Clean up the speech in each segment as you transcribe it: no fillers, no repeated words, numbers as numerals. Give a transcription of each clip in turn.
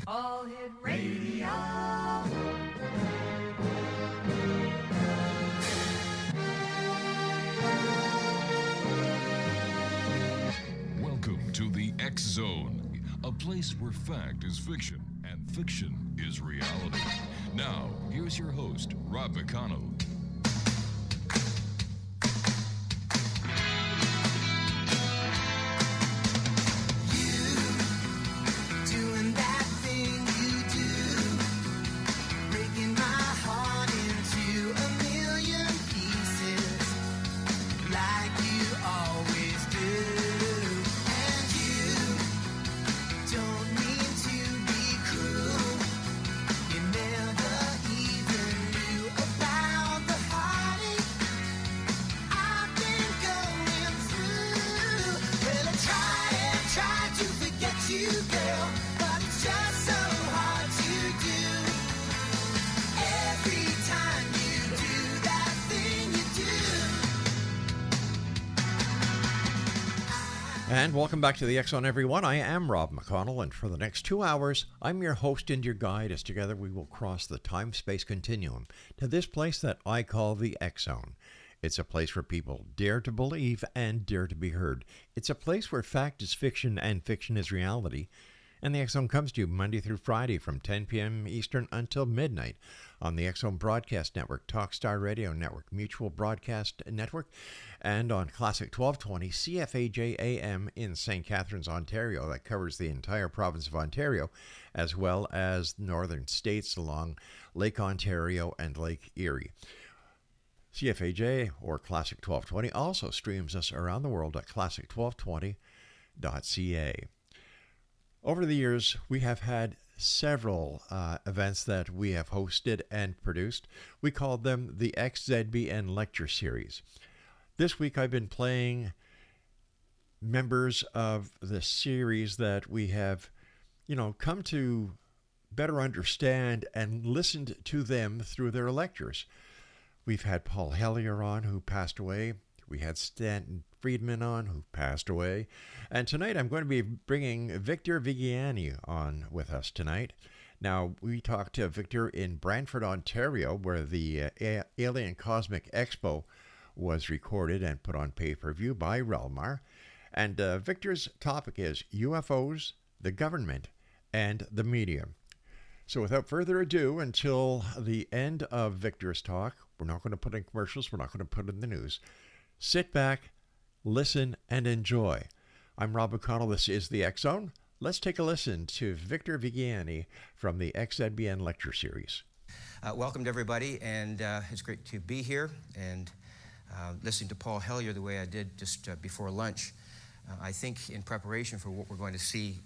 All Hit Radio. Welcome to the X Zone, a place where fact is fiction and fiction is reality. Now, here's your host, Rob McConnell. And welcome back to the X Zone, everyone. I am Rob McConnell, and for the next 2 hours, I'm your host and your guide as together we will cross the time-space continuum to this place that I call the X Zone. It's a place where people dare to believe and dare to be heard. It's a place where fact is fiction and fiction is reality. And the X Zone comes to you Monday through Friday from 10 p.m. Eastern until midnight on the X Zone Broadcast Network, Talkstar Radio Network, Mutual Broadcast Network, and on Classic 1220 CFAJ AM in St. Catharines, Ontario. That covers the entire province of Ontario, as well as northern states along Lake Ontario and Lake Erie. CFAJ, or Classic 1220, also streams us around the world at classic1220.ca. Over the years, we have had several events that we have hosted and produced. We called them the XZBN Lecture Series. This week, I've been playing members of the series that we have, come to better understand and listened to them through their lectures. We've had Paul Hellyer on, who passed away. We had Stanton Friedman on, who passed away. And tonight I'm going to be bringing Victor VIGGIANI on with us tonight. Now, we talked to Victor in Brantford, Ontario, where the Alien Cosmic Expo was recorded and put on pay-per-view by Relmar. And Victor's topic is UFOs, the government, and the media. So without further ado, until the end of Victor's talk, we're not going to put in commercials, we're not going to put in the news. Sit back, listen, and enjoy. I'm Rob McConnell. This is the X Zone. Let's take a listen to Victor VIGGIANI from the XZBN Lecture Series. Welcome to everybody, and it's great to be here. And listening to Paul Hellyer the way I did just before lunch, I think in preparation for what we're going to see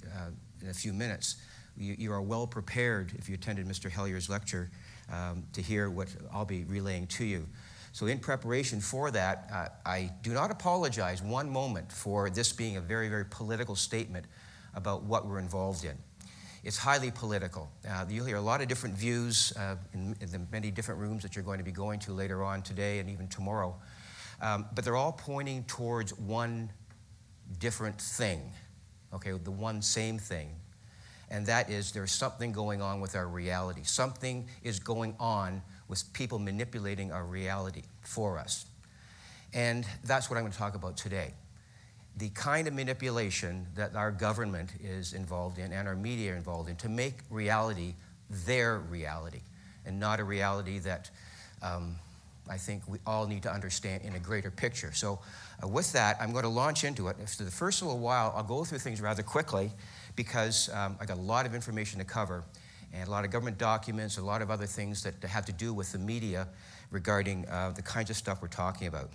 in a few minutes, you are well prepared if you attended Mr. Hellyer's lecture to hear what I'll be relaying to you. So in preparation for that, I do not apologize one moment for this being a very, very political statement about what we're involved in. It's highly political. You'll hear a lot of different views in the many different rooms that you're going to be going to later on today and even tomorrow. But they're all pointing towards one different thing, okay, the one same thing. And that is there's something going on with our reality. Something is going on with people manipulating our reality for us. And that's what I'm going to talk about today. The kind of manipulation that our government is involved in and our media are involved in to make reality their reality and not a reality that I think we all need to understand in a greater picture. So with that, I'm going to launch into it. For the first little while, I'll go through things rather quickly because I got a lot of information to cover and a lot of government documents, a lot of other things that have to do with the media regarding the kinds of stuff we're talking about.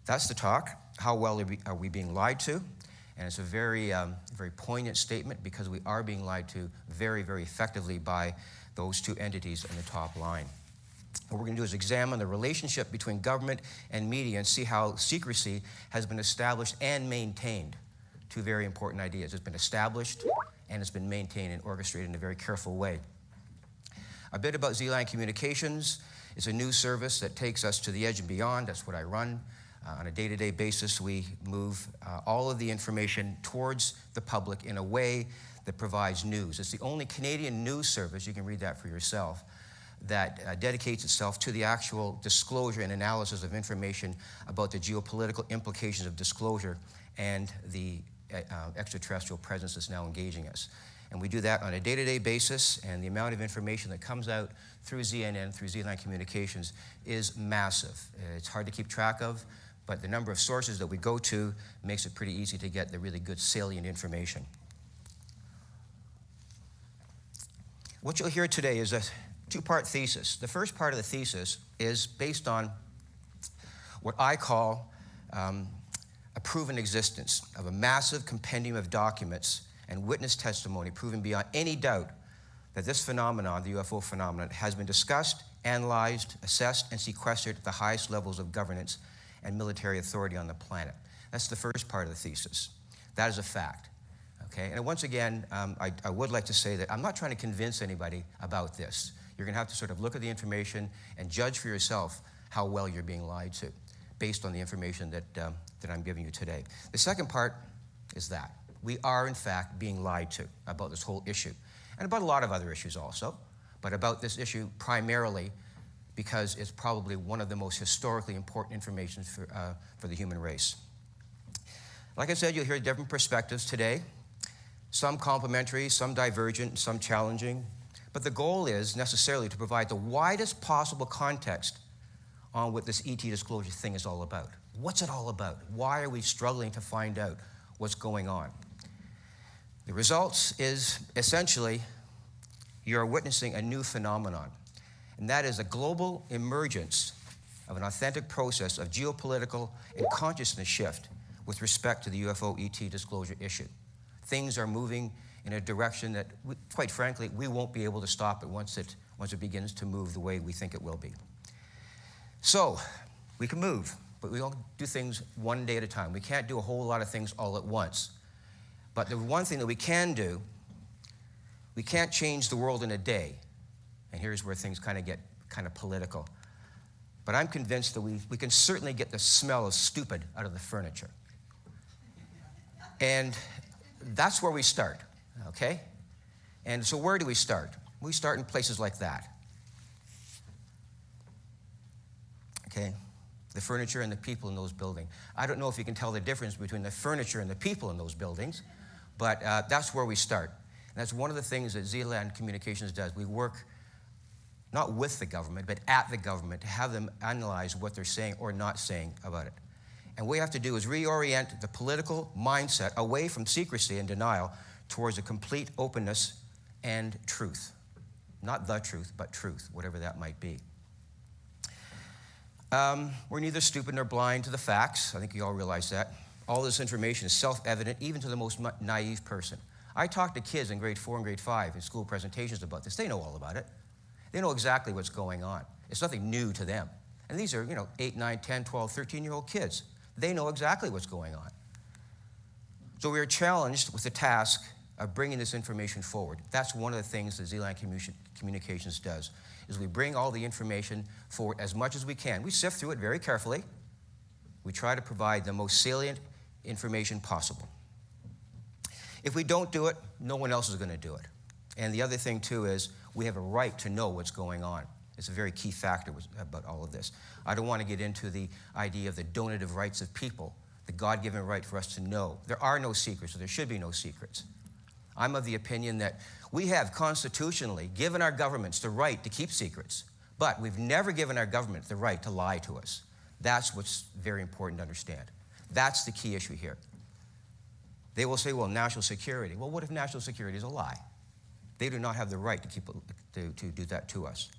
That's the talk. How well are we being lied to? And it's a very, very poignant statement because we are being lied to very, very effectively by those two entities in the top line. What we're going to do is examine the relationship between government and media and see how secrecy has been established and maintained. Two very important ideas. It's been established and it's been maintained and orchestrated in a very careful way. A bit about Z-Line Communications. It's a news service that takes us to the edge and beyond. That's what I run. On a day-to-day basis, we move all of the information towards the public in a way that provides news. It's the only Canadian news service, you can read that for yourself, that dedicates itself to the actual disclosure and analysis of information about the geopolitical implications of disclosure and the extraterrestrial presence that's now engaging us. And we do that on a day-to-day basis, and the amount of information that comes out through ZNN, through Z-Line Communications, is massive. It's hard to keep track of, but the number of sources that we go to makes it pretty easy to get the really good salient information. What you'll hear today is a two-part thesis. The first part of the thesis is based on what I call a proven existence of a massive compendium of documents and witness testimony proving beyond any doubt that this phenomenon, the UFO phenomenon, has been discussed, analyzed, assessed, and sequestered at the highest levels of governance and military authority on the planet. That's the first part of the thesis. That is a fact. Okay? And once again, I would like to say that I'm not trying to convince anybody about this. You're going to have to sort of look at the information and judge for yourself how well you're being lied to based on the information that I'm giving you today. The second part is that we are, in fact, being lied to about this whole issue, and about a lot of other issues also, but about this issue primarily because it's probably one of the most historically important information for the human race. Like I said, you'll hear different perspectives today, some complementary, some divergent, some challenging, but the goal is necessarily to provide the widest possible context on what this ET disclosure thing is all about. What's it all about? Why are we struggling to find out what's going on? The results is essentially you're witnessing a new phenomenon, and that is a global emergence of an authentic process of geopolitical and consciousness shift with respect to the UFO ET disclosure issue. Things are moving in a direction that, quite frankly, we won't be able to stop it once it begins to move the way we think it will be. So, we can move, but we don't do things one day at a time. We can't do a whole lot of things all at once. But the one thing that we can do, we can't change the world in a day. And here's where things kind of get kind of political. But I'm convinced that we can certainly get the smell of stupid out of the furniture. And that's where we start, okay? And so where do we start? We start in places like that. Okay? The furniture and the people in those buildings. I don't know if you can tell the difference between the furniture and the people in those buildings, but that's where we start. And that's one of the things that Z-Line Communications does. We work not with the government, but at the government to have them analyze what they're saying or not saying about it. And what we have to do is reorient the political mindset away from secrecy and denial towards a complete openness and truth. Not the truth, but truth, whatever that might be. We're neither stupid nor blind to the facts. I think you all realize that. All this information is self-evident, even to the most naive person. I talk to kids in grade 4 and grade 5 in school presentations about this. They know all about it. They know exactly what's going on. It's nothing new to them. And these are, 8, 9, 10, 12, 13-year-old kids. They know exactly what's going on. So we are challenged with the task of bringing this information forward. That's one of the things that Z-Line Communications does, is we bring all the information forward as much as we can. We sift through it very carefully. We try to provide the most salient information possible. If we don't do it, no one else is going to do it. And the other thing, too, is we have a right to know what's going on. It's a very key factor about all of this. I don't want to get into the idea of the donative rights of people, the God-given right for us to know. There are no secrets, or there should be no secrets. I'm of the opinion that we have constitutionally given our governments the right to keep secrets, but we've never given our government the right to lie to us. That's what's very important to understand. That's the key issue here. They will say, well, national security. Well, what if national security is a lie? They do not have the right to do that to us.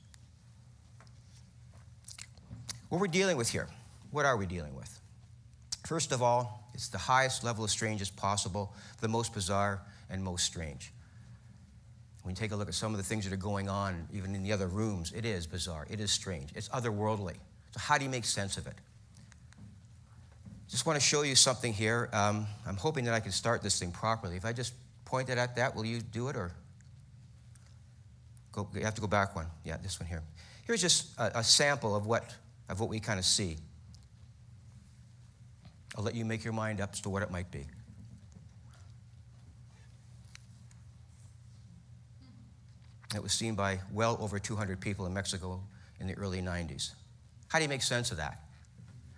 What we're dealing with here, what are we dealing with? First of all, it's the highest level of strange as possible, the most bizarre and most strange. When you take a look at some of the things that are going on, even in the other rooms, it is bizarre, it is strange, it's otherworldly. So how do you make sense of it? Just want to show you something here. I'm hoping that I can start this thing properly. If I just pointed at that, will you do it, or? You have to go back one. Yeah, this one here. Here's just a sample of what we kind of see. I'll let you make your mind up as to what it might be. It was seen by well over 200 people in Mexico in the early 90s. How do you make sense of that?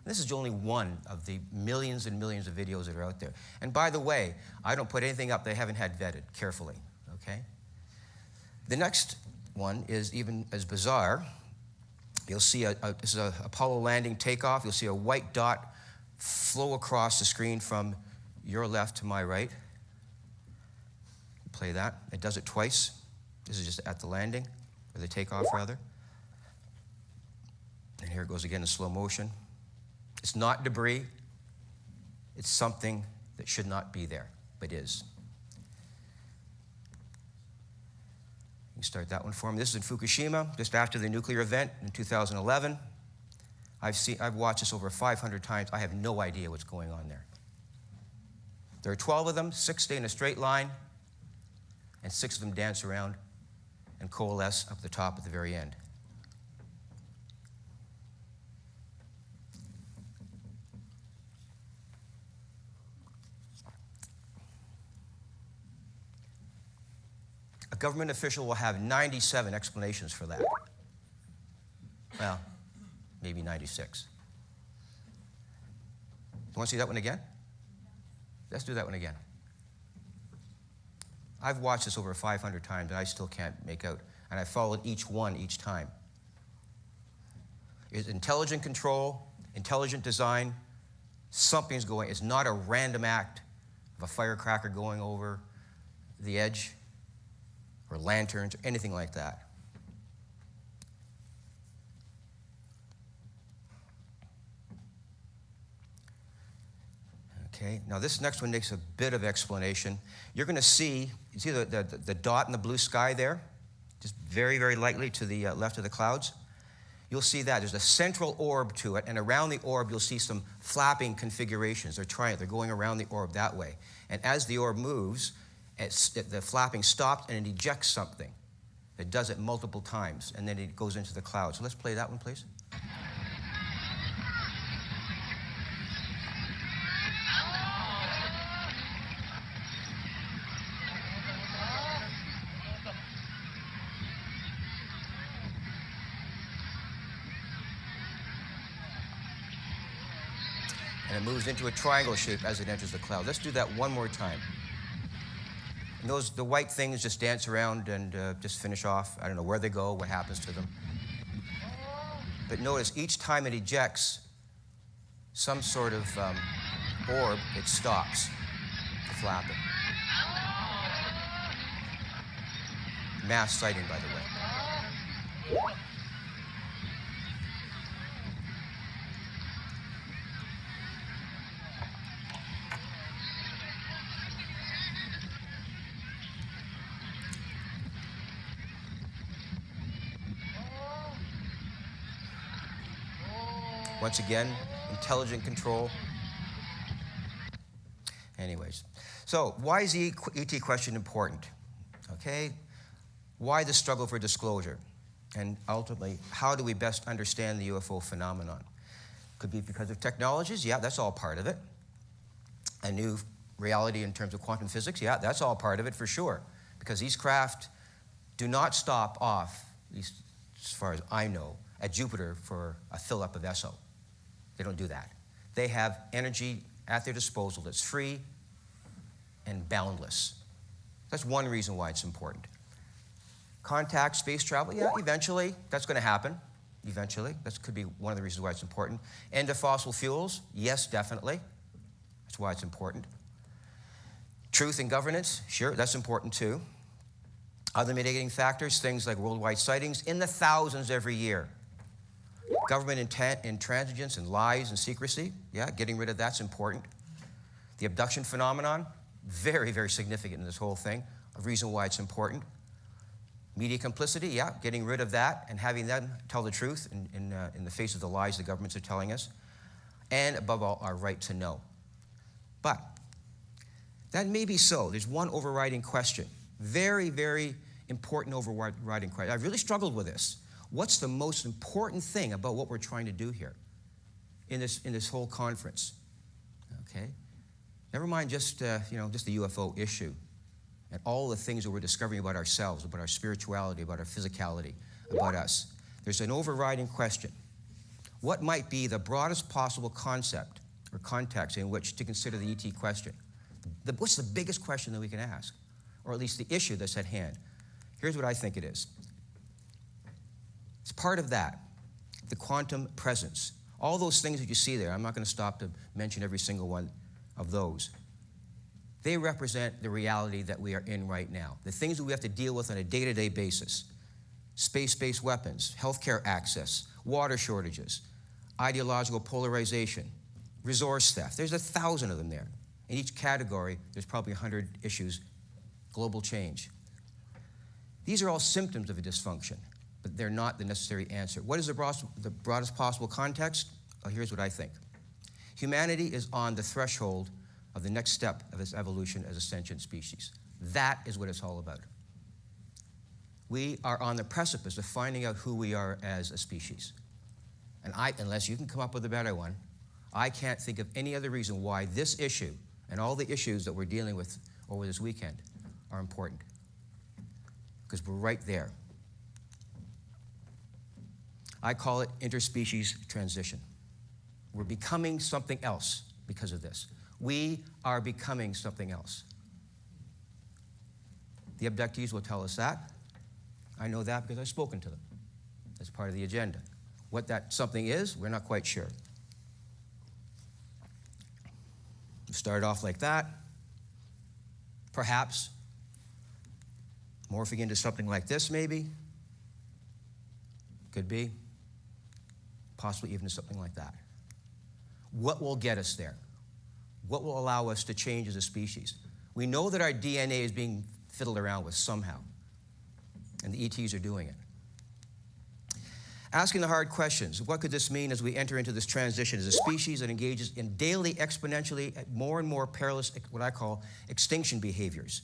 This is only one of the millions and millions of videos that are out there. And by the way, I don't put anything up they haven't had vetted carefully, okay? The next one is even as bizarre. You'll see this is a Apollo landing takeoff. You'll see a white dot flow across the screen from your left to my right. Play that. It does it twice. This is just at the landing, or the takeoff rather. And here it goes again in slow motion. It's not debris. It's something that should not be there, but is. You can start that one for me. This is in Fukushima, just after the nuclear event in 2011. I've watched this over 500 times. I have no idea what's going on there. There are 12 of them, 6 stay in a straight line, and 6 of them dance around and coalesce up the top at the very end. A government official will have 97 explanations for that. Well, maybe 96. You want to see that one again? Let's do that one again. I've watched this over 500 times, and I still can't make out. And I followed each one each time. It's intelligent control, intelligent design. Something's going. It's not a random act of a firecracker going over the edge or lanterns or anything like that. Okay, now this next one makes a bit of explanation. You're going to see, you see the dot in the blue sky there? Just very, very lightly to the left of the clouds. You'll see that. There's a central orb to it, and around the orb you'll see some flapping configurations. They're going around the orb that way. And as the orb moves, the flapping stops and it ejects something. It does it multiple times, and then it goes into the cloud. So let's play that one, please. And it moves into a triangle shape as it enters the cloud. Let's do that one more time. And the white things just dance around and just finish off. I don't know where they go, what happens to them. But notice each time it ejects some sort of orb, it stops the flapping. Mass sighting, by the way. Once again, intelligent control. Anyways, so why is the ET question important? Okay, why the struggle for disclosure? And ultimately, how do we best understand the UFO phenomenon? Could be because of technologies, yeah, that's all part of it. A new reality in terms of quantum physics, yeah, that's all part of it for sure. Because these craft do not stop off, at least as far as I know, at Jupiter for a fill-up of ESO. They don't do that. They have energy at their disposal that's free and boundless. That's one reason why it's important. Contact, space travel, yeah, eventually, that's going to happen. Eventually, that could be one of the reasons why it's important. End of fossil fuels, yes, definitely. That's why it's important. Truth and governance, sure, that's important too. Other mitigating factors, things like worldwide sightings in the thousands every year. Government intransigence and lies and secrecy, yeah, getting rid of that's important. The abduction phenomenon, very, very significant in this whole thing, a reason why it's important. Media complicity, yeah, getting rid of that and having them tell the truth in the face of the lies the governments are telling us. And above all, our right to know. But that may be so. There's one overriding question. Very, very important overriding question. I've really struggled with this. What's the most important thing about what we're trying to do here in this whole conference? okay? Never mind just the UFO issue and all the things that we're discovering about ourselves, about our spirituality, about our physicality, about us. There's an overriding question. What might be the broadest possible concept or context in which to consider the ET question? What's the biggest question that we can ask? Or at least the issue that's at hand? Here's what I think it is. It's part of that, the quantum presence. All those things that you see there, I'm not going to stop to mention every single one of those. They represent the reality that we are in right now. The things that we have to deal with on a day-to-day basis. Space-based weapons, healthcare access, water shortages, ideological polarization, resource theft. There's 1,000 of them there. In each category, there's probably 100 issues. Global change. These are all symptoms of a dysfunction, but they're not the necessary answer. What is the broadest possible context? Well, here's what I think. Humanity is on the threshold of the next step of its evolution as a sentient species. That is what it's all about. We are on the precipice of finding out who we are as a species. And unless you can come up with a better one, I can't think of any other reason why this issue and all the issues that we're dealing with over this weekend are important. Because we're right there. I call it interspecies transition. We're becoming something else because of this. We are becoming something else. The abductees will tell us that. I know that because I've spoken to them. That's part of the agenda. What that something is, we're not quite sure. We started off like that. Perhaps morphing into something like this, maybe. Could be. Possibly even something like that. What will get us there? What will allow us to change as a species? We know that our DNA is being fiddled around with somehow, and the ETs are doing it. Asking the hard questions. What could this mean as we enter into this transition as a species that engages in daily, exponentially, more and more perilous, what I call extinction behaviors,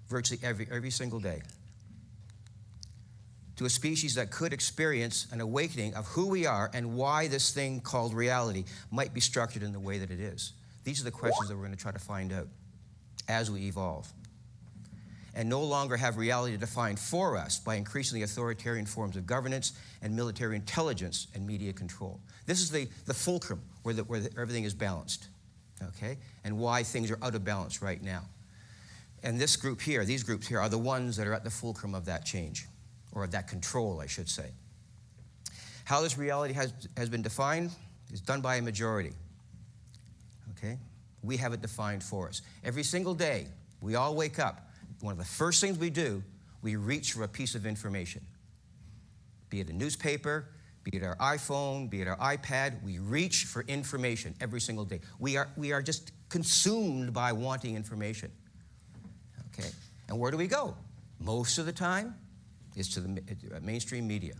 virtually every single day? To a species that could experience an awakening of who we are and why this thing called reality might be structured in the way that it is. These are the questions that we're going to try to find out as we evolve. And no longer have reality defined for us by increasingly authoritarian forms of governance and military intelligence and media control. This is the fulcrum where everything is balanced, okay? And why things are out of balance right now. And this group here, these groups here, are the ones that are at the fulcrum of that change, or of that control, I should say. How this reality has been defined is done by a majority, okay? We have it defined for us. Every single day, we all wake up. One of the first things we do, we reach for a piece of information. Be it a newspaper, be it our iPhone, be it our iPad, we reach for information every single day. We are just consumed by wanting information, okay? And where do we go? Most of the time, it's to the mainstream media.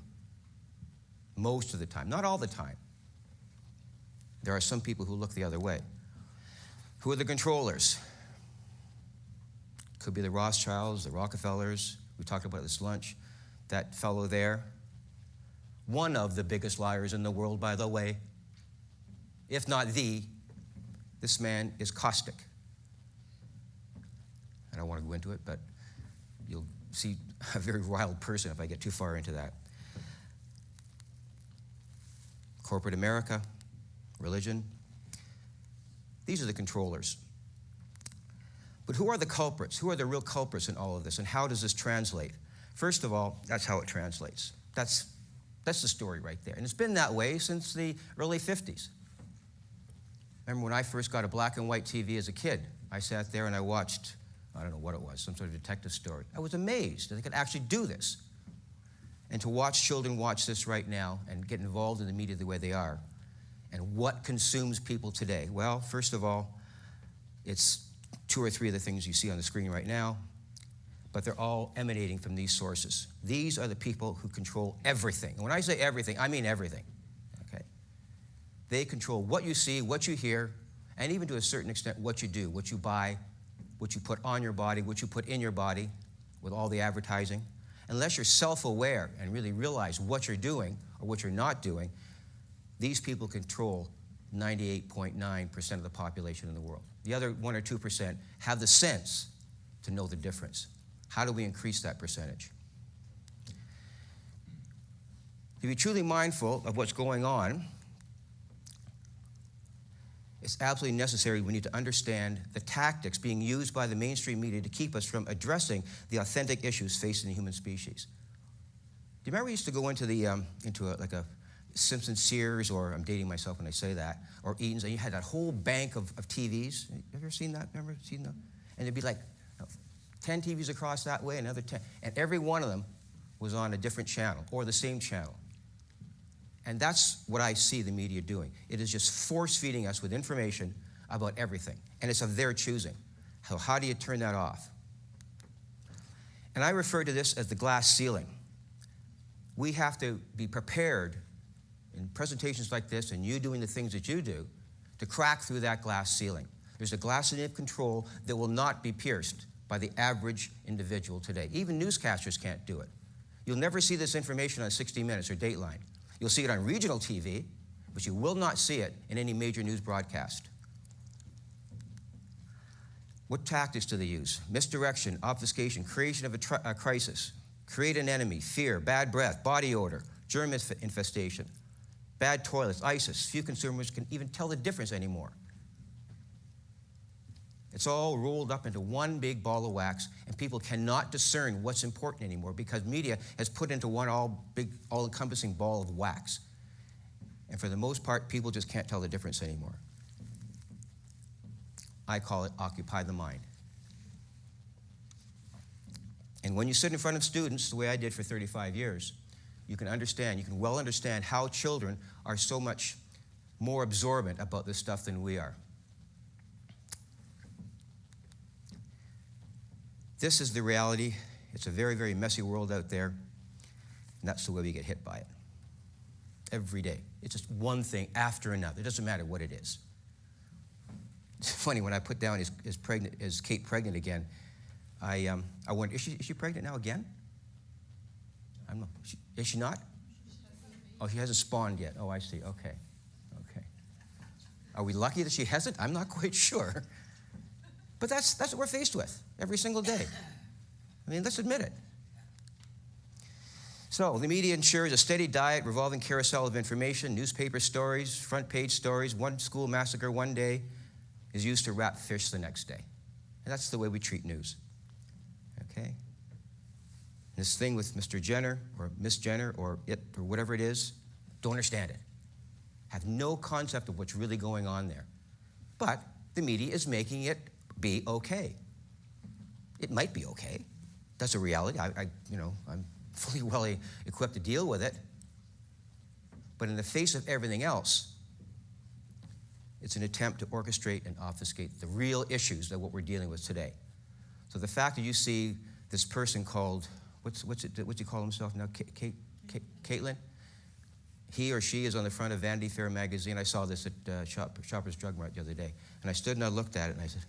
Most of the time, not all the time. There are some people who look the other way. Who are the controllers? Could be the Rothschilds, the Rockefellers. We talked about this lunch. That fellow there. One of the biggest liars in the world, by the way. If not the. This man is caustic. I don't want to go into it, but you'll see a very wild person if I get too far into that. Corporate America, religion. These are the controllers. But who are the culprits? Who are the real culprits in all of this? And how does this translate? First of all, that's how it translates. That's the story right there. And it's been that way since the early 50s. Remember when I first got a black and white TV as a kid? I sat there and I watched, I don't know what it was, some sort of detective story. I was amazed that they could actually do this. And to watch children watch this right now and get involved in the media the way they are. And what consumes people today? Well, first of all, it's 2 or 3 of the things you see on the screen right now, but they're all emanating from these sources. These are the people who control everything. And when I say everything, I mean everything, okay? They control what you see, what you hear, and even to a certain extent, what you do, what you buy, what you put on your body, what you put in your body with all the advertising. Unless you're self-aware and really realize what you're doing or what you're not doing, these people control 98.9% of the population in the world. The other 1 or 2% have the sense to know the difference. How do we increase that percentage? To be truly mindful of what's going on, it's absolutely necessary. We need to understand the tactics being used by the mainstream media to keep us from addressing the authentic issues facing the human species. Do you remember we used to go into like a Simpson Sears, or I'm dating myself when I say that, or Eaton's, and you had that whole bank of TVs. Have you ever seen that? Remember seen them? And there'd be like 10 TVs across that way, another 10, and every one of them was on a different channel or the same channel. And that's what I see the media doing. It is just force-feeding us with information about everything, and it's of their choosing. So how do you turn that off? And I refer to this as the glass ceiling. We have to be prepared in presentations like this, and you doing the things that you do, to crack through that glass ceiling. There's a glass ceiling of control that will not be pierced by the average individual today. Even newscasters can't do it. You'll never see this information on 60 Minutes or Dateline. You'll see it on regional TV, but you will not see it in any major news broadcast. What tactics do they use? Misdirection, obfuscation, creation of a crisis, create an enemy, fear, bad breath, body odor, germ infestation, bad toilets, ISIS. Few consumers can even tell the difference anymore. It's all rolled up into one big ball of wax, and people cannot discern what's important anymore because media has put into one all-encompassing ball of wax. And for the most part, people just can't tell the difference anymore. I call it occupy the mind. And when you sit in front of students, the way I did for 35 years, you can well understand how children are so much more absorbent about this stuff than we are. This is the reality. It's a very, very messy world out there, and that's the way we get hit by it. Every day. It's just one thing after another. It doesn't matter what it is. It's funny, when I put down is Kate pregnant again, I wondered, is she pregnant now again? I'm not, is she not? Oh, she hasn't spawned yet. Oh, I see. Okay. Are we lucky that she hasn't? I'm not quite sure. But that's what we're faced with every single day. I mean, let's admit it. So the media ensures a steady diet, revolving carousel of information, newspaper stories, front page stories. One school massacre one day is used to wrap fish the next day. And that's the way we treat news. Okay? This thing with Mr. Jenner or Miss Jenner or it or whatever it is, don't understand it. Have no concept of what's really going on there. But the media is making it be okay. It might be okay. That's a reality. I'm fully well equipped to deal with it. But in the face of everything else, it's an attempt to orchestrate and obfuscate the real issues of what we're dealing with today. So the fact that you see this person called, what's he call himself now? Caitlin? He or she is on the front of Vanity Fair magazine. I saw this at Shoppers Drug Mart the other day. And I stood and I looked at it and I said,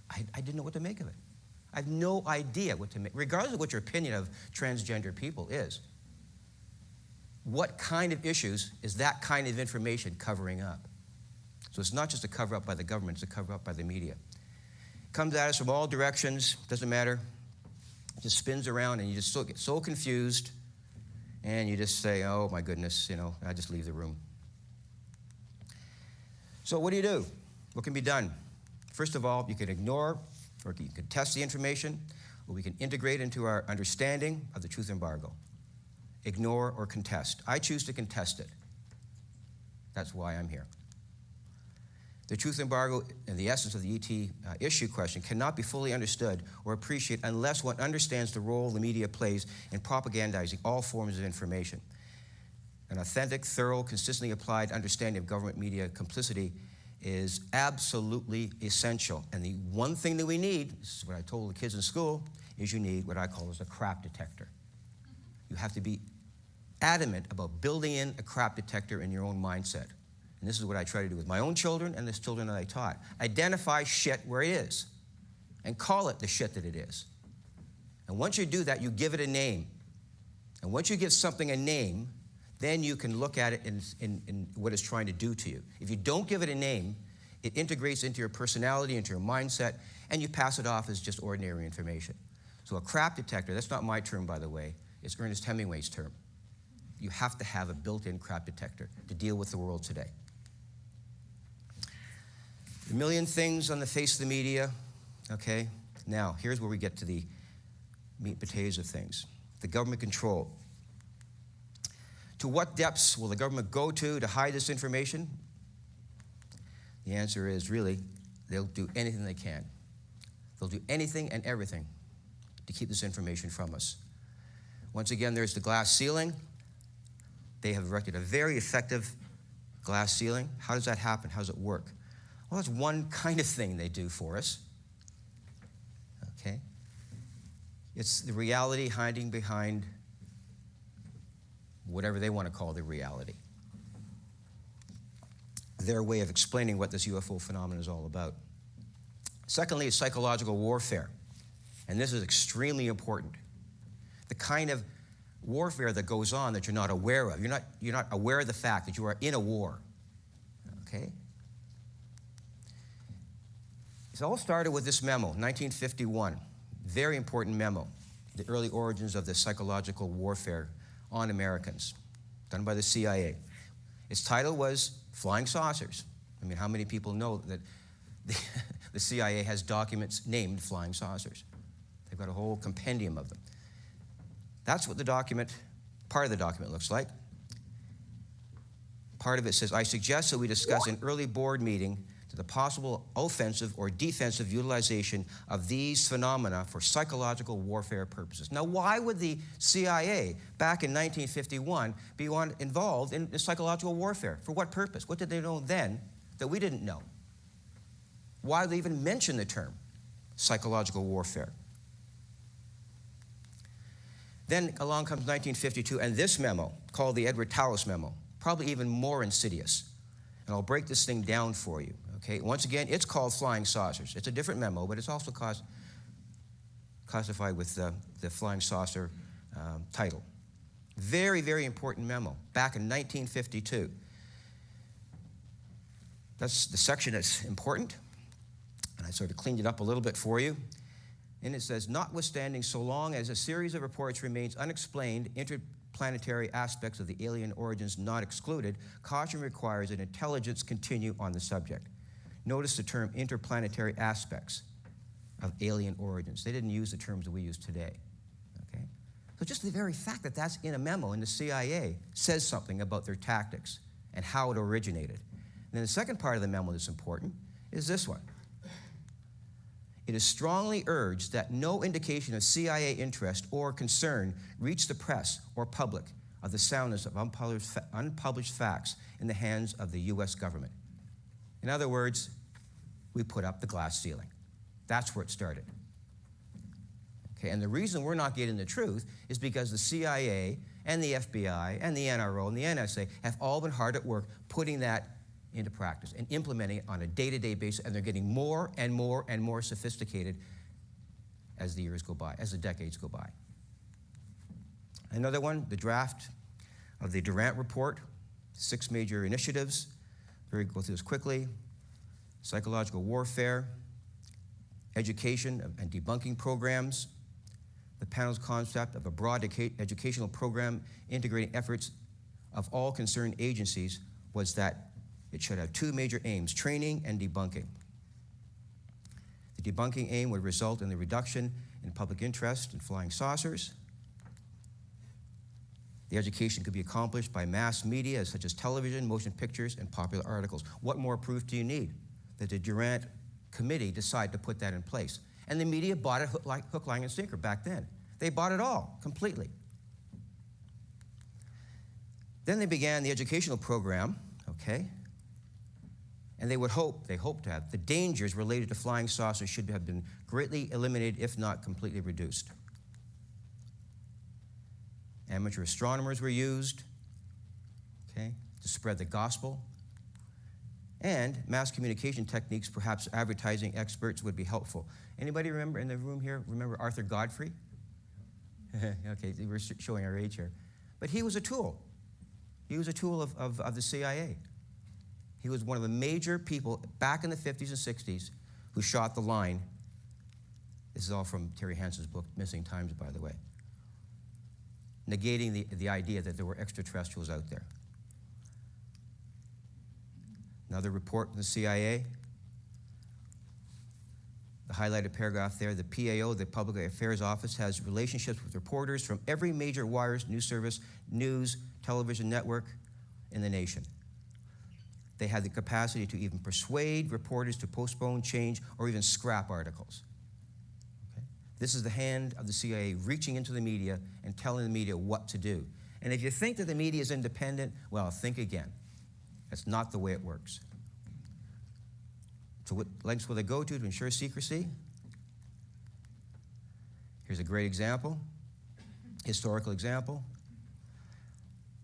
I didn't know what to make of it. I have no idea what to make, regardless of what your opinion of transgender people is. What kind of issues is that kind of information covering up? So it's not just a cover-up by the government, it's a cover-up by the media. It comes at us from all directions, doesn't matter. It just spins around and you just get so confused and you just say, oh my goodness, I just leave the room. So what do? What can be done? First of all, you can ignore or you can test the information, or we can integrate into our understanding of the truth embargo. Ignore or contest. I choose to contest it. That's why I'm here. The truth embargo and the essence of the ET issue question cannot be fully understood or appreciated unless one understands the role the media plays in propagandizing all forms of information. An authentic, thorough, consistently applied understanding of government media complicity is absolutely essential. And the one thing that we need, this is what I told the kids in school, is you need what I call as a crap detector. You have to be adamant about building in a crap detector in your own mindset. And this is what I try to do with my own children and the children that I taught. Identify shit where it is and call it the shit that it is. And once you do that, you give it a name. And once you give something a name, then you can look at it in what it's trying to do to you. If you don't give it a name, it integrates into your personality, into your mindset, and you pass it off as just ordinary information. So a crap detector, that's not my term, by the way, it's Ernest Hemingway's term. You have to have a built-in crap detector to deal with the world today. A million things on the face of the media, okay? Now, here's where we get to the meat and potatoes of things. The government control. To what depths will the government go to hide this information? The answer is really, they'll do anything they can. They'll do anything and everything to keep this information from us. Once again, there's the glass ceiling. They have erected a very effective glass ceiling. How does that happen? How does it work? Well, that's one kind of thing they do for us. Okay? It's the reality hiding behind whatever they want to call the reality. Their way of explaining what this UFO phenomenon is all about. Secondly, is psychological warfare. And this is extremely important. The kind of warfare that goes on that you're not aware of. You're not aware of the fact that you are in a war. Okay? It all started with this memo, 1951. Very important memo. The early origins of the psychological warfare on Americans, done by the CIA. Its title was Flying Saucers. I mean, how many people know that the CIA has documents named Flying Saucers? They've got a whole compendium of them. That's what the document, part of the document looks like. Part of it says, I suggest that we discuss in early board meeting the possible offensive or defensive utilization of these phenomena for psychological warfare purposes. Now, why would the CIA, back in 1951, be involved in psychological warfare? For what purpose? What did they know then that we didn't know? Why did they even mention the term psychological warfare? Then along comes 1952, and this memo, called the Edward Tallis memo, probably even more insidious. And I'll break this thing down for you. Okay, once again, it's called Flying Saucers. It's a different memo, but it's also classified with the Flying Saucer title. Very, very important memo, back in 1952. That's the section that's important, and I sort of cleaned it up a little bit for you. And it says, notwithstanding, so long as a series of reports remains unexplained, interplanetary aspects of the alien origins not excluded, caution requires that intelligence continue on the subject. Notice the term interplanetary aspects of alien origins. They didn't use the terms that we use today. Okay? So just the very fact that that's in a memo in the CIA says something about their tactics and how it originated. And then the second part of the memo that's important is this one. It is strongly urged that no indication of CIA interest or concern reach the press or public of the soundness of unpublished facts in the hands of the U.S. government. In other words, we put up the glass ceiling. That's where it started. Okay, and the reason we're not getting the truth is because the CIA and the FBI and the NRO and the NSA have all been hard at work putting that into practice and implementing it on a day-to-day basis, and they're getting more and more and more sophisticated as the years go by, as the decades go by. Another one, the draft of the Durant Report, 6 major initiatives. We'll go through this quickly. Psychological warfare, education and debunking programs. The panel's concept of a broad educational program integrating efforts of all concerned agencies was that it should have 2 major aims, training and debunking. The debunking aim would result in the reduction in public interest in flying saucers. The education could be accomplished by mass media such as television, motion pictures, and popular articles. What more proof do you need that the Durant Committee decided to put that in place? And the media bought it hook, line, and sinker back then. They bought it all, completely. Then they began the educational program, okay? And they hoped to have, the dangers related to flying saucers should have been greatly eliminated, if not completely reduced. Amateur astronomers were used, okay, to spread the gospel. And mass communication techniques, perhaps advertising experts, would be helpful. Anybody remember in the room here, remember Arthur Godfrey? Okay, we're showing our age here. But he was a tool. He was a tool of the CIA. He was one of the major people back in the 50s and 60s who shot the line. This is all from Terry Hansen's book, Missing Times, by the way, negating the idea that there were extraterrestrials out there. Another report from the CIA. The highlighted paragraph there, the PAO, the Public Affairs Office, has relationships with reporters from every major wires, news service, news, television network in the nation. They had the capacity to even persuade reporters to postpone, change, or even scrap articles. Okay? This is the hand of the CIA reaching into the media and telling the media what to do. And if you think that the media is independent, well, think again. That's not the way it works. So what lengths will they go to ensure secrecy? Here's a great example, historical example.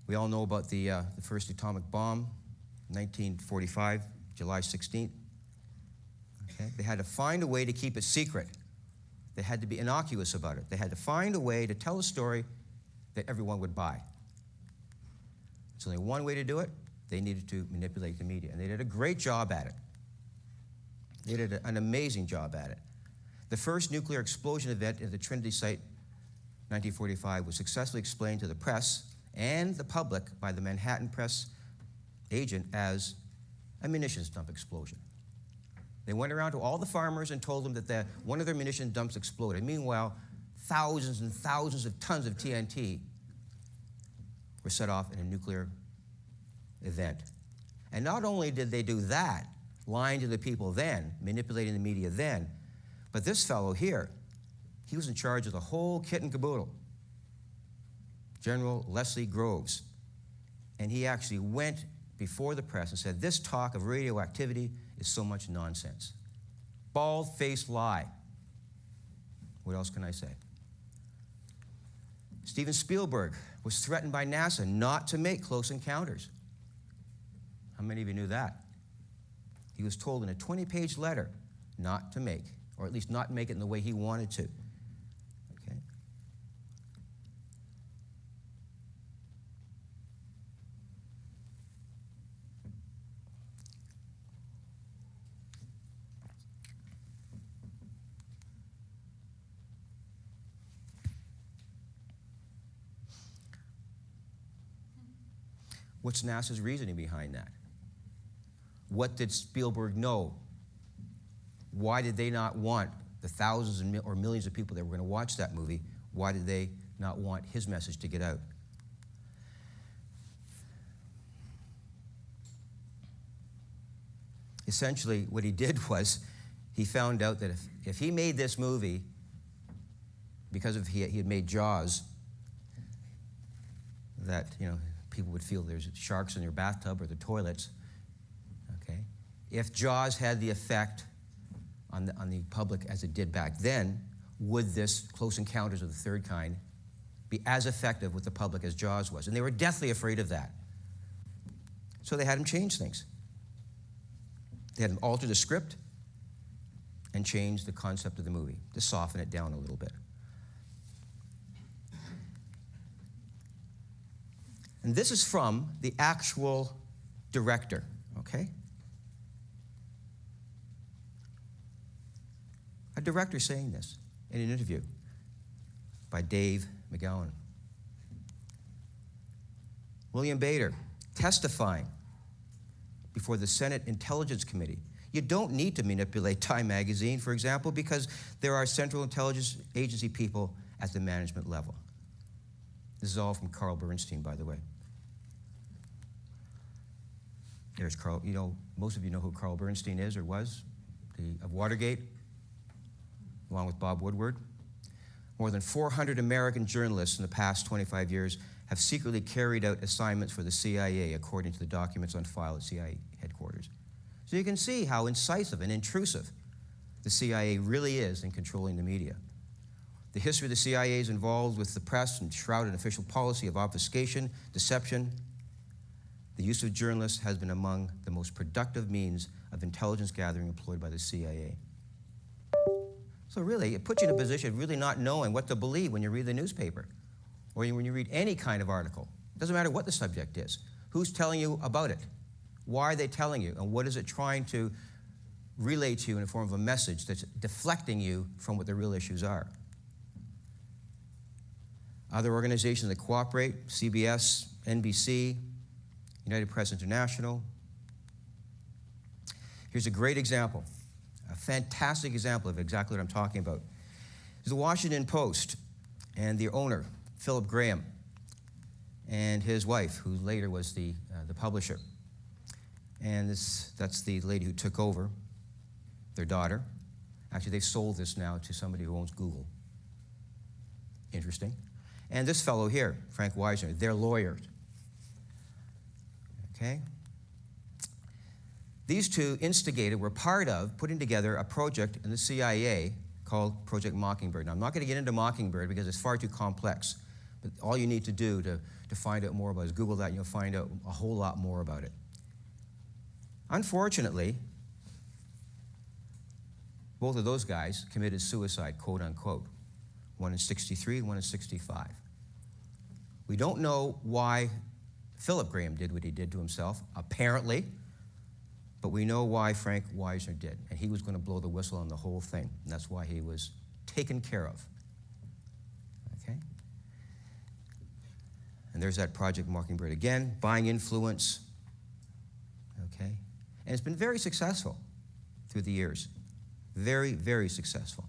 We all know about the first atomic bomb, 1945, July 16th. Okay? They had to find a way to keep it secret. They had to be innocuous about it. They had to find a way to tell a story that everyone would buy. There's only one way to do it. They needed to manipulate the media, and they did a great job at it. They did an amazing job at it. The first nuclear explosion event at the Trinity site, 1945, was successfully explained to the press and the public by the Manhattan press agent as a munitions dump explosion. They went around to all the farmers and told them that one of their munition dumps exploded. Meanwhile, thousands and thousands of tons of TNT were set off in a nuclear event. And not only did they do that, lying to the people then, manipulating the media then, but this fellow here, he was in charge of the whole kit and caboodle, General Leslie Groves. And he actually went before the press and said, this talk of radioactivity is so much nonsense. Bald-faced lie. What else can I say? Steven Spielberg was threatened by NASA not to make Close Encounters. How many of you knew that? He was told in a 20-page letter not to make, or at least not make it in the way he wanted to. Okay? What's NASA's reasoning behind that? What did Spielberg know? Why did they not want the thousands or millions of people that were going to watch that movie? Why did they not want his message to get out? Essentially, what he did was he found out that if he made this movie, because he had made Jaws, that people would feel there's sharks in their bathtub or the toilets. If Jaws had the effect on the public as it did back then, would this Close Encounters of the Third Kind be as effective with the public as Jaws was? And they were deathly afraid of that. So they had him change things. They had him alter the script and change the concept of the movie to soften it down a little bit. And this is from the actual director, okay? A director saying this in an interview by Dave McGowan. William Bader testifying before the Senate Intelligence Committee. You don't need to manipulate Time magazine, for example, because there are Central Intelligence Agency people at the management level. This is all from Carl Bernstein, by the way. There's Carl. Most of you know who Carl Bernstein is or was, of Watergate, along with Bob Woodward. More than 400 American journalists in the past 25 years have secretly carried out assignments for the CIA, according to the documents on file at CIA headquarters. So you can see how incisive and intrusive the CIA really is in controlling the media. The history of the CIA is involved with the press and shrouded in official policy of obfuscation, deception. The use of journalists has been among the most productive means of intelligence gathering employed by the CIA. So really, it puts you in a position of really not knowing what to believe when you read the newspaper or when you read any kind of article. It doesn't matter what the subject is. Who's telling you about it? Why are they telling you? And what is it trying to relay to you in the form of a message that's deflecting you from what the real issues are? Other organizations that cooperate, CBS, NBC, United Press International. Here's a great example, a fantastic example of exactly what I'm talking about. It's the Washington Post and the owner, Philip Graham, and his wife, who later was the publisher. And that's the lady who took over, their daughter. Actually, they've sold this now to somebody who owns Google. Interesting. And this fellow here, Frank Wisner, their lawyer. Okay? These two were part of putting together a project in the CIA called Project Mockingbird. Now, I'm not going to get into Mockingbird because it's far too complex. But all you need to do to find out more about it is Google that and you'll find out a whole lot more about it. Unfortunately, both of those guys committed suicide, quote unquote. One in 63, one in 65. We don't know why Philip Graham did what he did to himself, apparently, but we know why Frank Wisner did, and he was going to blow the whistle on the whole thing, and that's why he was taken care of. Okay? And there's that Project Mockingbird again, buying influence. Okay? And it's been very successful through the years. Very, very successful.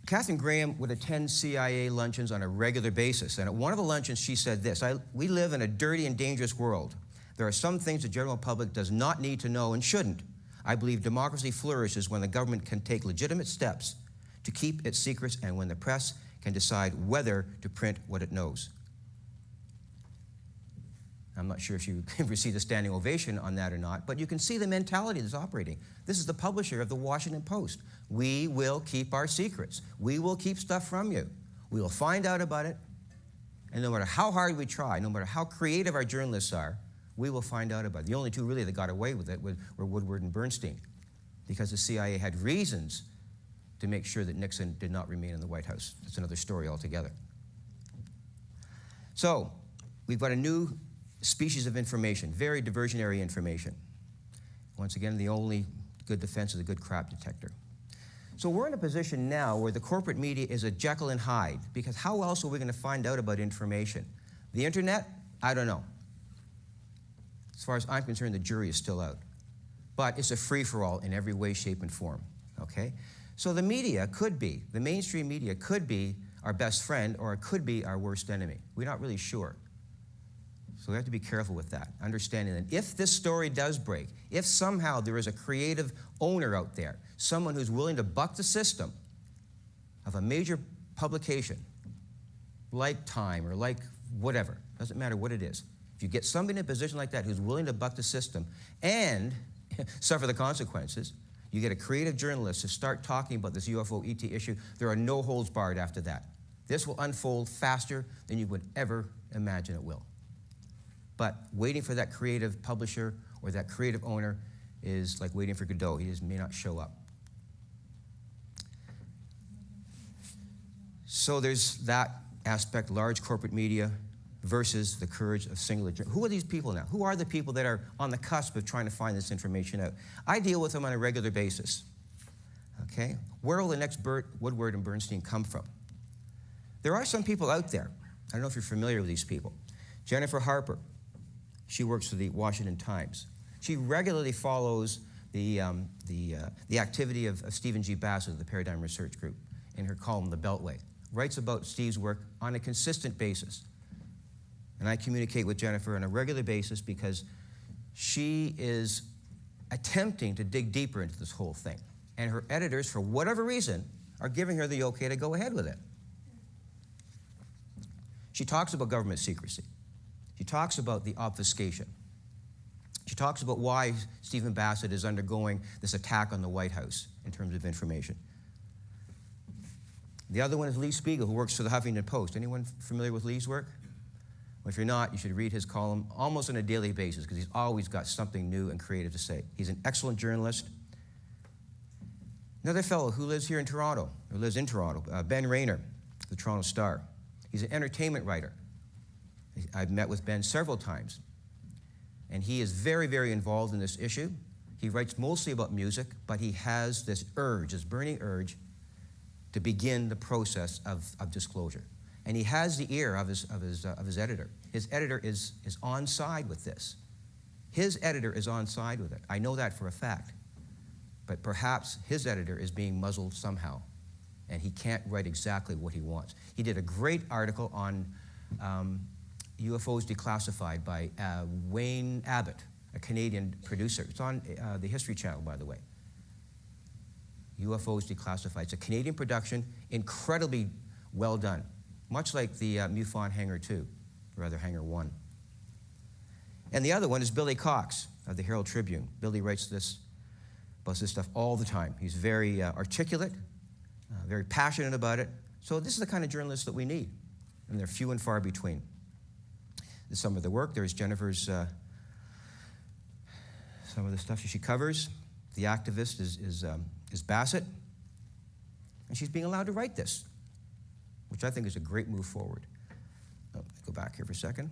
Katharine Graham would attend CIA luncheons on a regular basis, and at one of the luncheons she said this, we live in a dirty and dangerous world. There are some things the general public does not need to know and shouldn't. I believe democracy flourishes when the government can take legitimate steps to keep its secrets and when the press can decide whether to print what it knows. I'm not sure if you received a standing ovation on that or not, but you can see the mentality that's operating. This is the publisher of the Washington Post. We will keep our secrets. We will keep stuff from you. We will find out about it, and no matter how hard we try, no matter how creative our journalists are, we will find out about it. The only two really that got away with it were Woodward and Bernstein, because the CIA had reasons to make sure that Nixon did not remain in the White House. That's another story altogether. So, we've got a new species of information, very diversionary information. Once again, the only good defense is a good crap detector. So we're in a position now where the corporate media is a Jekyll and Hyde, because how else are we going to find out about information? The internet? I don't know. As far as I'm concerned, the jury is still out. But it's a free-for-all in every way, shape, and form, okay? So the media could be, the mainstream media could be our best friend, or it could be our worst enemy. We're not really sure. So we have to be careful with that, understanding that if this story does break, if somehow there is a creative owner out there, someone who's willing to buck the system of a major publication, like Time or like whatever, doesn't matter what it is. If you get somebody in a position like that who's willing to buck the system and suffer the consequences, you get a creative journalist to start talking about this UFO ET issue, there are no holds barred after that. This will unfold faster than you would ever imagine it will. But waiting for that creative publisher or that creative owner is like waiting for Godot. He just may not show up. So there's that aspect, large corporate media versus the courage of singular journalists. Who are these people now? Who are the people that are on the cusp of trying to find this information out? I deal with them on a regular basis. Okay? Where will the next Woodward and Bernstein come from? There are some people out there. I don't know if you're familiar with these people. Jennifer Harper. She works for the Washington Times. She regularly follows the activity of Stephen G. Bassett of the Paradigm Research Group in her column, The Beltway. Writes about Steve's work on a consistent basis. And I communicate with Jennifer on a regular basis because she is attempting to dig deeper into this whole thing. And her editors, for whatever reason, are giving her the okay to go ahead with it. She talks about government secrecy. She talks about the obfuscation. She talks about why Stephen Bassett is undergoing this attack on the White House in terms of information. The other one is Lee Spiegel, who works for the Huffington Post. Anyone familiar with Lee's work? Well, if you're not, you should read his column almost on a daily basis because he's always got something new and creative to say. He's an excellent journalist. Another fellow who lives here in Toronto, or lives in Toronto, Ben Rayner, the Toronto Star. He's an entertainment writer. I've met with Ben several times, and he is very, very involved in this issue. He writes mostly about music, but he has this urge, this burning urge, to begin the process of disclosure. And he has the ear of his editor. His editor is on side with this. His editor is on side with it. I know that for a fact. But perhaps his editor is being muzzled somehow, and he can't write exactly what he wants. He did a great article on UFOs Declassified by Wayne Abbott, a Canadian producer. It's on the History Channel, by the way. UFOs Declassified. It's a Canadian production, incredibly well done, much like the MUFON Hangar 2, or rather Hangar 1. And the other one is Billy Cox of the Herald Tribune. Billy writes about this stuff all the time. He's very articulate, very passionate about it. So this is the kind of journalists that we need, and they're few and far between. There's some of the work. There's Jennifer's, some of the stuff she covers. The activist is Bassett, and she's being allowed to write this, which I think is a great move forward. Oh, go back here for a second.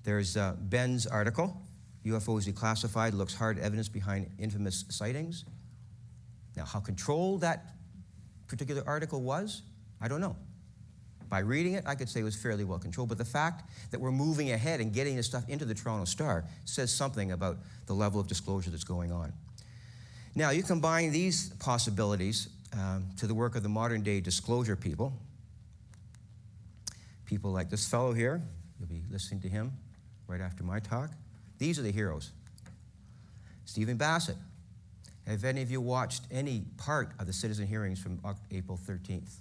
There's Ben's article, UFOs Declassified, looks hard at evidence behind infamous sightings. Now, how controlled that particular article was, I don't know. By reading it, I could say it was fairly well controlled, but the fact that we're moving ahead and getting this stuff into the Toronto Star says something about the level of disclosure that's going on. Now, you combine these possibilities to the work of the modern day disclosure people like this fellow here. You'll be listening to him right after my talk. These are the heroes. Stephen Bassett. Have any of you watched any part of the citizen hearings from April 13th,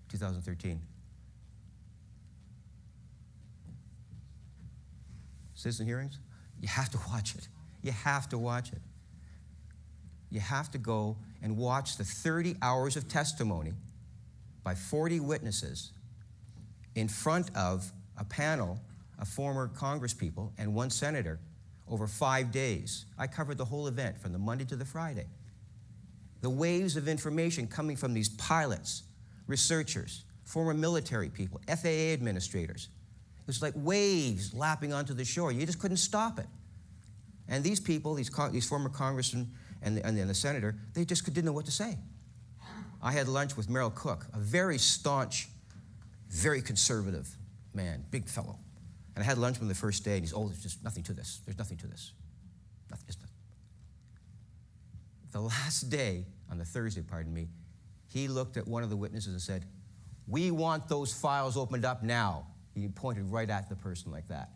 2013? Citizen hearings? You have to watch it. You have to watch it. You have to go and watch the 30 hours of testimony by 40 witnesses in front of a panel of former congresspeople and one senator over 5 days. I covered the whole event from the Monday to the Friday. The waves of information coming from these pilots, researchers, former military people, FAA administrators. It was like waves lapping onto the shore. You just couldn't stop it. And these people, these former congressmen and the senator, they just didn't know what to say. I had lunch with Merrill Cook, a very staunch, very conservative man, big fellow. And I had lunch with him the first day, and he's, there's just nothing to this. There's nothing to this. Nothing, just nothing. The last day, on the Thursday, pardon me, he looked at one of the witnesses and said, "We want those files opened up now." He pointed right at the person like that.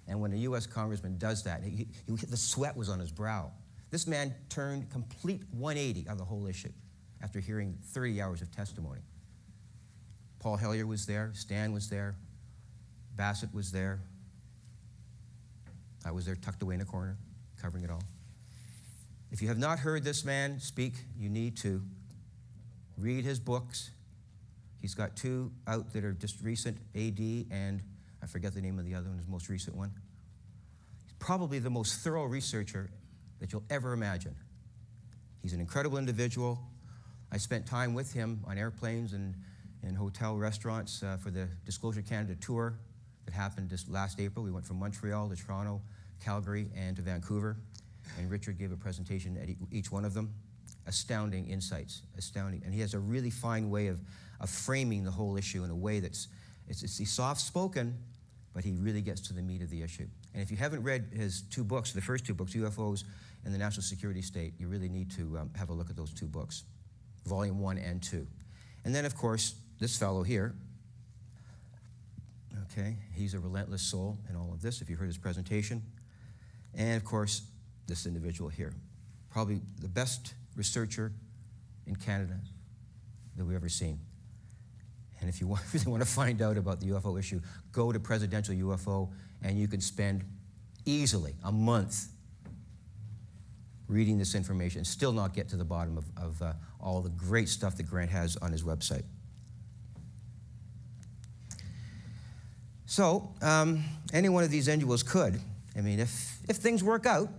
And when a U.S. congressman does that, the sweat was on his brow. This man turned complete 180 on the whole issue after hearing 30 hours of testimony. Paul Hellyer was there, Stan was there, Bassett was there. I was there tucked away in a corner, covering it all. If you have not heard this man speak, you need to read his books. He's got 2 out that are just recent, AD, and I forget the name of the other one, his most recent one. He's probably the most thorough researcher that you'll ever imagine. He's an incredible individual. I spent time with him on airplanes and in hotel restaurants for the Disclosure Canada tour that happened this last April. We went from Montreal to Toronto, Calgary, and to Vancouver. And Richard gave a presentation at each one of them. Astounding insights, astounding. And he has a really fine way of framing the whole issue in a way that's he's soft-spoken, but he really gets to the meat of the issue. And if you haven't read his 2 books, the first 2 books, UFOs and the National Security State, you really need to have a look at those 2 books, Volume 1 and 2. And then, of course, this fellow here, okay, he's a relentless soul in all of this, if you heard his presentation. And, of course, this individual here, probably the best researcher in Canada that we've ever seen. And if you really want to find out about the UFO issue, go to Presidential UFO, and you can spend easily a month reading this information and still not get to the bottom of all the great stuff that Grant has on his website. So, any one of these individuals could. I mean, if things work out,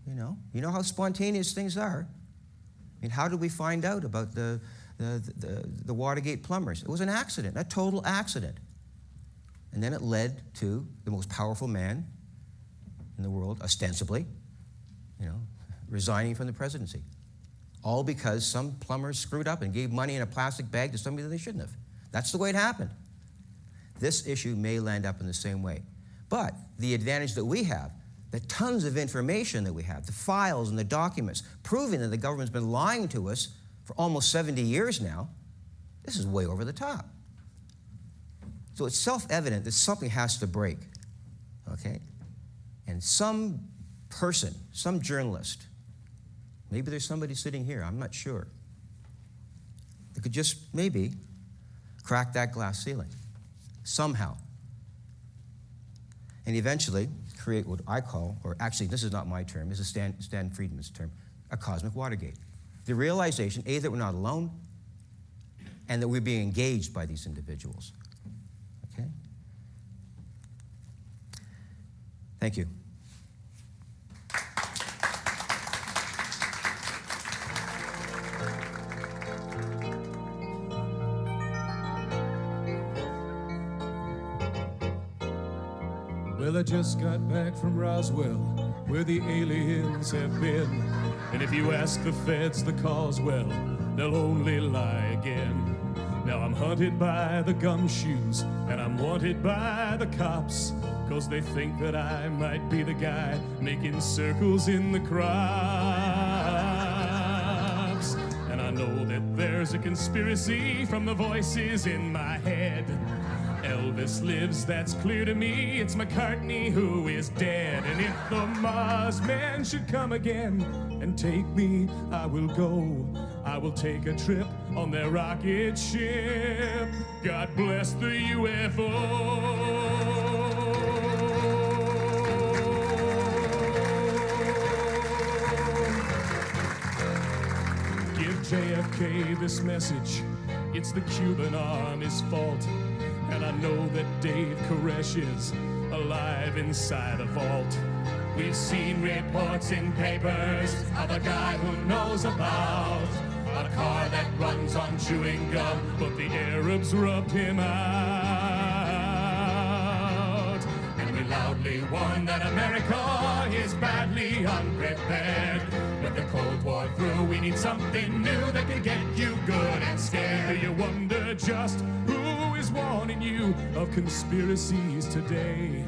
you know how spontaneous things are. I mean, how did we find out about the the Watergate plumbers. It was an accident, a total accident. And then it led to the most powerful man in the world, ostensibly, resigning from the presidency. All because some plumbers screwed up and gave money in a plastic bag to somebody that they shouldn't have. That's the way it happened. This issue may land up in the same way. But the advantage that we have, the tons of information that we have, the files and the documents, proving that the government's been lying to us for almost 70 years now, this is way over the top. So it's self-evident that something has to break, okay? And some person, some journalist, maybe there's somebody sitting here, I'm not sure, that could just maybe crack that glass ceiling somehow. And eventually create what I call, or actually this is not my term, this is Stan Friedman's term, a cosmic Watergate. The realization, A, that we're not alone, and that we're being engaged by these individuals. Okay? Thank you. Well, I just got back from Roswell, where the aliens have been. And if you ask the feds the cause, well, they'll only lie again. Now I'm hunted by the gumshoes, and I'm wanted by the cops, 'cause they think that I might be the guy making circles in the crops. And I know that there's a conspiracy from the voices in my head. Elvis lives, that's clear to me. It's McCartney who is dead. And if the Mars man should come again and take me, I will go. I will take a trip on their rocket ship. God bless the UFO. Give JFK this message. It's the Cuban Army's fault. And I know that Dave Koresh is alive inside a vault. We've seen reports in papers of a guy who knows about a car that runs on chewing gum, but the Arabs rubbed him out. And we loudly warn that America is badly unprepared. With the Cold War through, we need something new that can get you good and scared. You wonder just who is warning you of conspiracies today.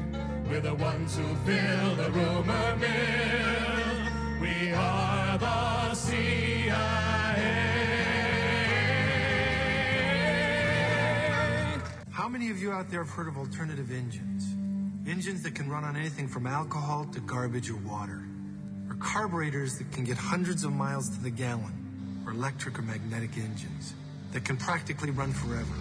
We're the ones who fill the rumor mill. We are the CIA. How many of you out there have heard of alternative engines? Engines that can run on anything from alcohol to garbage or water. Or carburetors that can get hundreds of miles to the gallon. Or electric or magnetic engines that can practically run forever.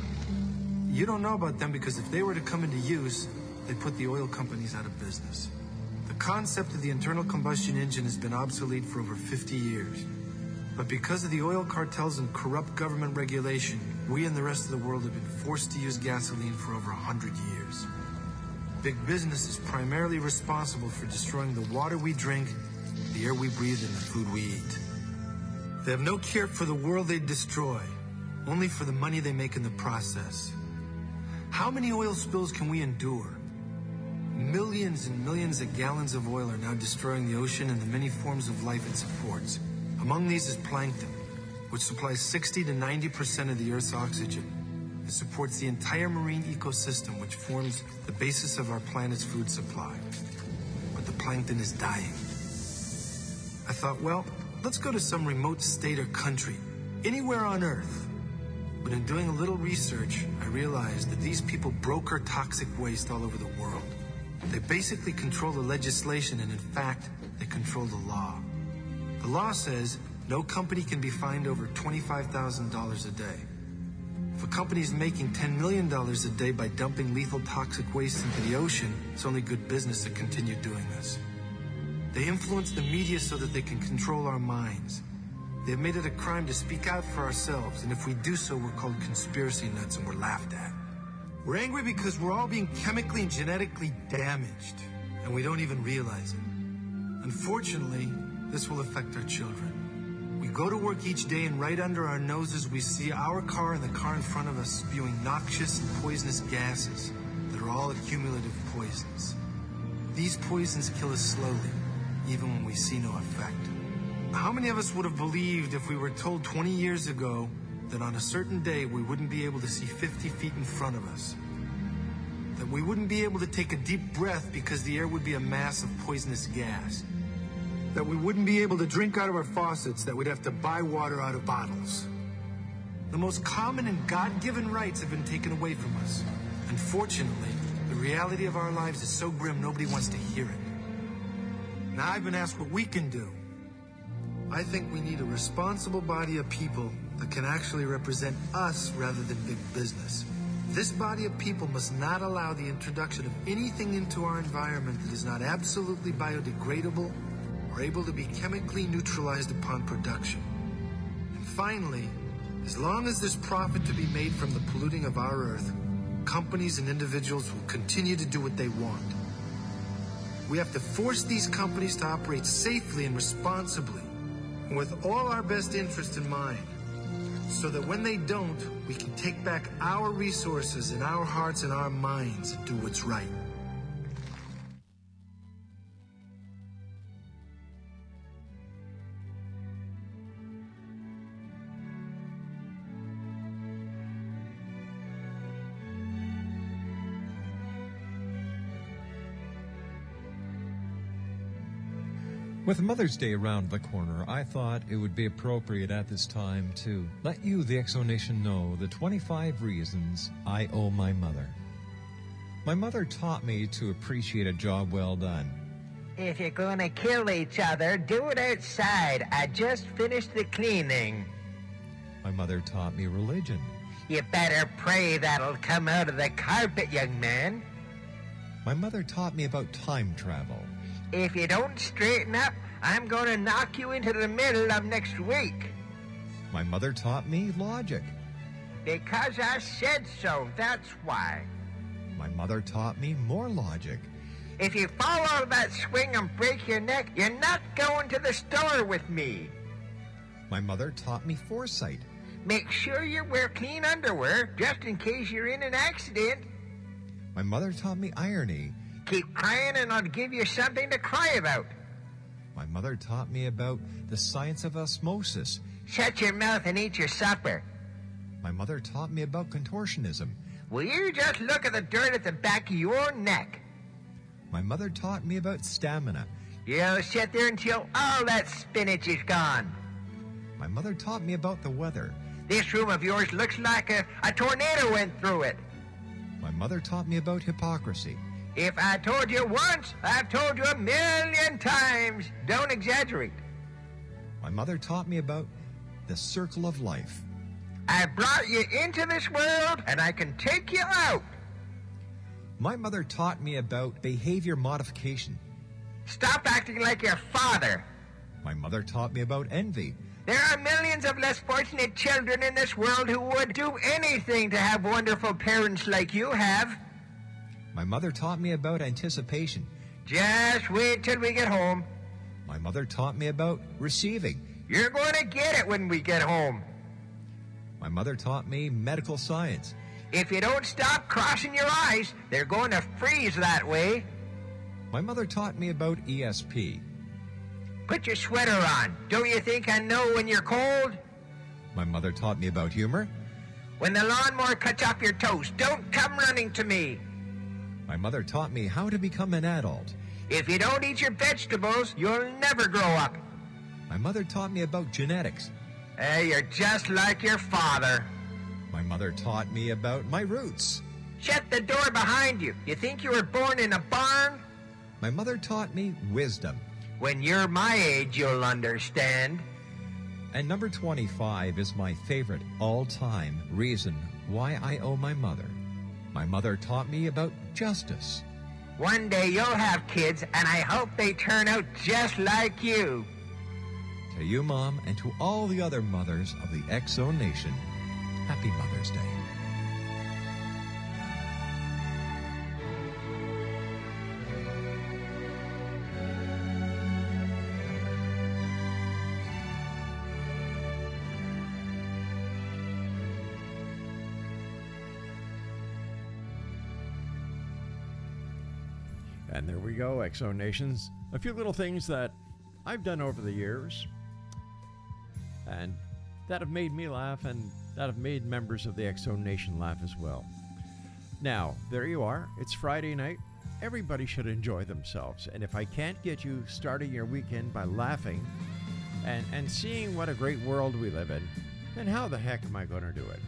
You don't know about them because if they were to come into use, they'd put the oil companies out of business. The concept of the internal combustion engine has been obsolete for over 50 years. But because of the oil cartels and corrupt government regulation, we and the rest of the world have been forced to use gasoline for over 100 years. Big business is primarily responsible for destroying the water we drink, the air we breathe, and the food we eat. They have no care for the world they destroy, only for the money they make in the process. How many oil spills can we endure? Millions and millions of gallons of oil are now destroying the ocean and the many forms of life it supports. Among these is plankton, which supplies 60 to 90% of the Earth's oxygen. It supports the entire marine ecosystem, which forms the basis of our planet's food supply. But the plankton is dying. I thought, well, let's go to some remote state or country, anywhere on Earth. But in doing a little research, I realized that these people broker toxic waste all over the world. They basically control the legislation, and in fact, they control the law. The law says no company can be fined over $25,000 a day. If a company is making $10 million a day by dumping lethal toxic waste into the ocean, it's only good business to continue doing this. They influence the media so that they can control our minds. They've made it a crime to speak out for ourselves, and if we do so, we're called conspiracy nuts and we're laughed at. We're angry because we're all being chemically and genetically damaged, and we don't even realize it. Unfortunately, this will affect our children. We go to work each day and right under our noses we see our car and the car in front of us spewing noxious and poisonous gases that are all accumulative poisons. These poisons kill us slowly, even when we see no effect. How many of us would have believed if we were told 20 years ago that on a certain day we wouldn't be able to see 50 feet in front of us? That we wouldn't be able to take a deep breath because the air would be a mass of poisonous gas? That we wouldn't be able to drink out of our faucets, that we'd have to buy water out of bottles? The most common and God-given rights have been taken away from us. Unfortunately, the reality of our lives is so grim nobody wants to hear it. Now I've been asked what we can do. I think we need a responsible body of people that can actually represent us rather than big business. This body of people must not allow the introduction of anything into our environment that is not absolutely biodegradable or able to be chemically neutralized upon production. And finally, as long as there's profit to be made from the polluting of our earth, companies and individuals will continue to do what they want. We have to force these companies to operate safely and responsibly, and with all our best interest in mind, so that when they don't, we can take back our resources and our hearts and our minds and do what's right. With Mother's Day around the corner, I thought it would be appropriate at this time to let you, the Exonation, know the 25 reasons I owe my mother. My mother taught me to appreciate a job well done. If you're going to kill each other, do it outside. I just finished the cleaning. My mother taught me religion. You better pray that'll come out of the carpet, young man. My mother taught me about time travel. If you don't straighten up, I'm going to knock you into the middle of next week. My mother taught me logic. Because I said so, that's why. My mother taught me more logic. If you fall out of that swing and break your neck, you're not going to the store with me. My mother taught me foresight. Make sure you wear clean underwear, just in case you're in an accident. My mother taught me irony. Keep crying and I'll give you something to cry about. My mother taught me about the science of osmosis. Shut your mouth and eat your supper. My mother taught me about contortionism. Will you just look at the dirt at the back of your neck? My mother taught me about stamina. You'll sit there until all that spinach is gone. My mother taught me about the weather. This room of yours looks like a tornado went through it. My mother taught me about hypocrisy. If I told you once, I've told you 1,000,000 times. Don't exaggerate. My mother taught me about the circle of life. I brought you into this world, and I can take you out. My mother taught me about behavior modification. Stop acting like your father. My mother taught me about envy. There are millions of less fortunate children in this world who would do anything to have wonderful parents like you have. My mother taught me about anticipation. Just wait till we get home. My mother taught me about receiving. You're going to get it when we get home. My mother taught me medical science. If you don't stop crossing your eyes, they're going to freeze that way. My mother taught me about ESP. Put your sweater on. Don't you think I know when you're cold? My mother taught me about humor. When the lawnmower cuts off your toes, don't come running to me. My mother taught me how to become an adult. If you don't eat your vegetables, you'll never grow up. My mother taught me about genetics. You're just like your father. My mother taught me about my roots. Shut the door behind you. You think you were born in a barn? My mother taught me wisdom. When you're my age, you'll understand. And number 25 is my favorite all-time reason why I owe my mother. My mother taught me about justice. One day you'll have kids, and I hope they turn out just like you. To you, Mom, and to all the other mothers of the Exo Nation, Happy Mother's Day. And there we go, Exo Nations. A few little things that I've done over the years and that have made me laugh and that have made members of the Exo Nation laugh as well. Now, there you are. It's Friday night. Everybody should enjoy themselves. And if I can't get you starting your weekend by laughing and seeing what a great world we live in, then how the heck am I going to do it?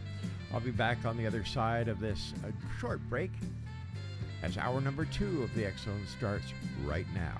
I'll be back on the other side of this short break as hour number 2 of the X Zone starts right now.